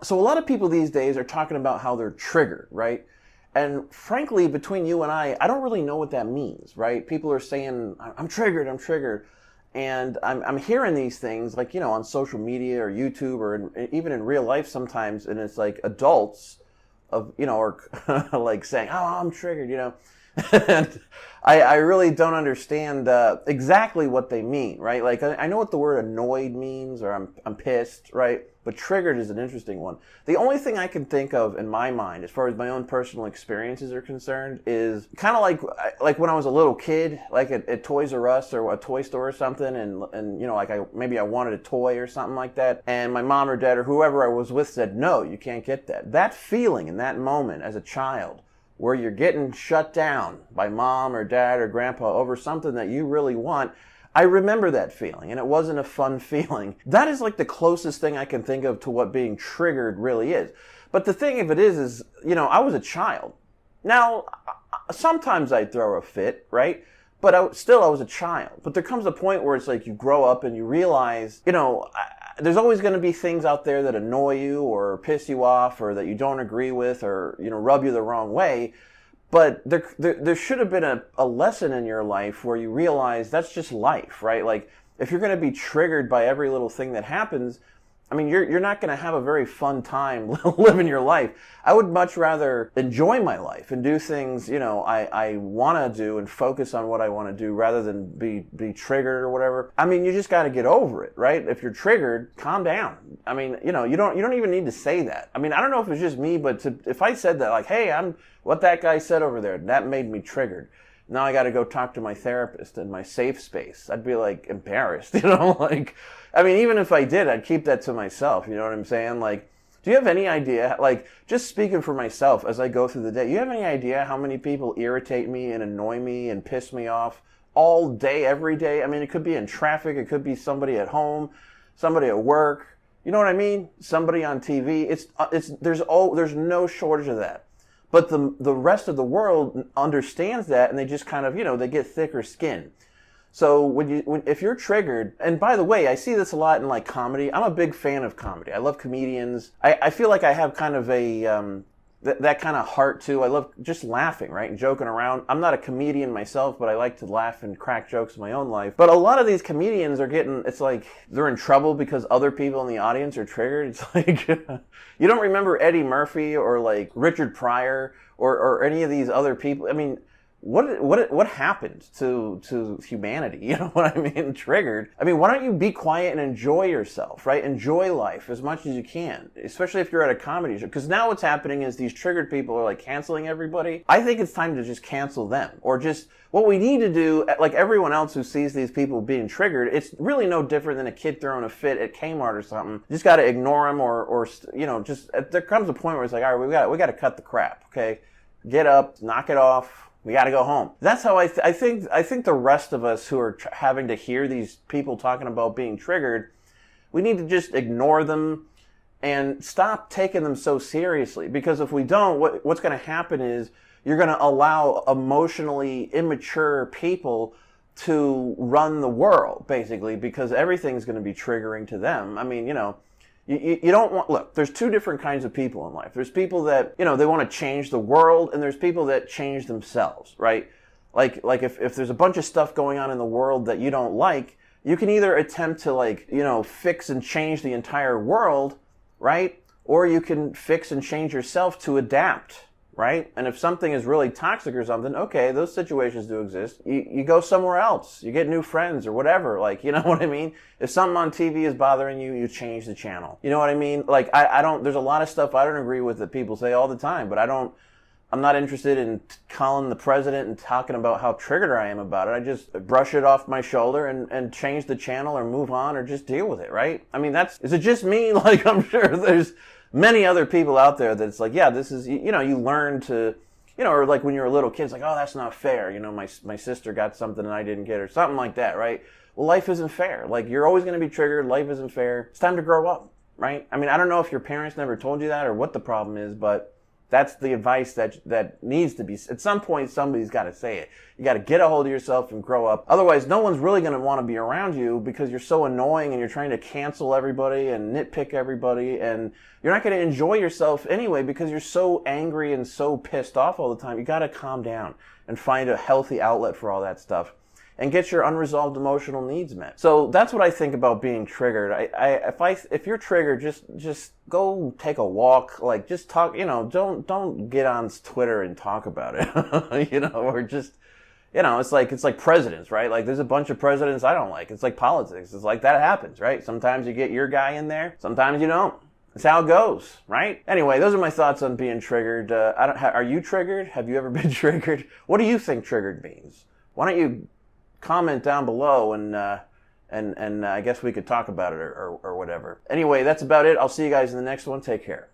So a lot of people these days are talking about how they're triggered, right? And frankly, between you and I don't really know what that means, right? People are saying, I'm triggered, I'm triggered. And I'm hearing these things like, on social media or YouTube or even in real life sometimes. And it's like adults or like saying, oh, I'm triggered. And I really don't understand exactly what they mean, right? Like I know what the word annoyed means, or I'm pissed, right? But triggered is an interesting one. The only thing I can think of in my mind, as far as my own personal experiences are concerned, is kind of like when I was a little kid, like at Toys R Us or a toy store or something, and like maybe I wanted a toy or something like that, and my mom or dad or whoever I was with said, no, you can't get that. That feeling in that moment as a child, where you're getting shut down by mom or dad or grandpa over something that you really want, I remember that feeling, and it wasn't a fun feeling. That is like the closest thing I can think of to what being triggered really is. But the thing of it is, I was a child. Now, sometimes I throw a fit, right? But I was a child. But there comes a point where it's like you grow up and you realize, there's always going to be things out there that annoy you or piss you off or that you don't agree with or, rub you the wrong way. But there should have been a lesson in your life where you realize that's just life, right? Like, if you're going to be triggered by every little thing that happens, I mean, you're not going to have a very fun time living your life. I would much rather enjoy my life and do things, I want to do and focus on what I want to do rather than be triggered or whatever. I mean, you just got to get over it, right? If you're triggered, calm down. I mean, you don't even need to say that. I mean, I don't know if it's just me, but if I said that, like, hey, what that guy said over there, that made me triggered. Now I got to go talk to my therapist in my safe space. I'd be like embarrassed, like, I mean, even if I did, I'd keep that to myself. You know what I'm saying? Like, do you have any idea, like, just speaking for myself as I go through the day, you have any idea how many people irritate me and annoy me and piss me off all day, every day? I mean, it could be in traffic. It could be somebody at home, somebody at work. You know what I mean? Somebody on TV. There's no shortage of that. But the rest of the world understands that, and they just kind of, they get thicker skin. So if you're triggered, and by the way, I see this a lot in like comedy. I'm a big fan of comedy. I love comedians. I feel like I have kind of that kind of heart too. I love just laughing, right, and joking around. I'm not a comedian myself, but I like to laugh and crack jokes in my own life. But a lot of these comedians it's like they're in trouble because other people in the audience are triggered. It's like, you don't remember Eddie Murphy or like Richard Pryor or any of these other people. I mean, what happened to humanity? You know what I mean? Triggered. I mean, why don't you be quiet and enjoy yourself, right? Enjoy life as much as you can, especially if you're at a comedy show. Because now what's happening is these triggered people are like canceling everybody. I think it's time to just cancel them, or just what we need to do, like everyone else who sees these people being triggered. It's really no different than a kid throwing a fit at Kmart or something. You just got to ignore them, or just there comes a point where it's like, all right, we got to cut the crap, okay? Get up, knock it off. We got to go home. That's how I think the rest of us who are having to hear these people talking about being triggered, we need to just ignore them and stop taking them so seriously. Because if we don't, what's going to happen is you're going to allow emotionally immature people to run the world, basically, because everything's going to be triggering to them. I mean, you don't want, look, there's two different kinds of people in life. There's people that, they want to change the world, and there's people that change themselves, right? Like if there's a bunch of stuff going on in the world that you don't like, you can either attempt to fix and change the entire world, right? Or you can fix and change yourself to adapt, right? And if something is really toxic or something, okay, those situations do exist. You go somewhere else. You get new friends or whatever. Like, you know what I mean? If something on TV is bothering you, you change the channel. You know what I mean? Like, I don't, there's a lot of stuff I don't agree with that people say all the time, but I'm not interested in calling the president and talking about how triggered I am about it. I just brush it off my shoulder and change the channel or move on or just deal with it, right? I mean, is it just me? Like, I'm sure there's many other people out there that's like, yeah, this is, you learn to, or like when you're a little kid, it's like, oh, that's not fair. My sister got something and I didn't get, or something like that, right? Well, life isn't fair. Like, you're always going to be triggered. Life isn't fair. It's time to grow up, right? I mean, I don't know if your parents never told you that or what the problem is, but That's the advice that needs to be. At some point, somebody's got to say it. You got to get a hold of yourself and grow up. Otherwise, no one's really going to want to be around you because you're so annoying and you're trying to cancel everybody and nitpick everybody, and you're not going to enjoy yourself anyway because you're so angry and so pissed off all the time. You got to calm down and find a healthy outlet for all that stuff and get your unresolved emotional needs met. So that's what I think about being triggered. If you're triggered, just go take a walk. Like, just talk. Don't get on Twitter and talk about it. Or just, it's like presidents, right? Like, there's a bunch of presidents I don't like. It's like politics. It's like that happens, right? Sometimes you get your guy in there. Sometimes you don't. That's how it goes, right? Anyway, those are my thoughts on being triggered. Are you triggered? Have you ever been triggered? What do you think triggered means? Why don't you comment down below and I guess we could talk about it or whatever. Anyway, that's about it. I'll see you guys in the next one. Take care.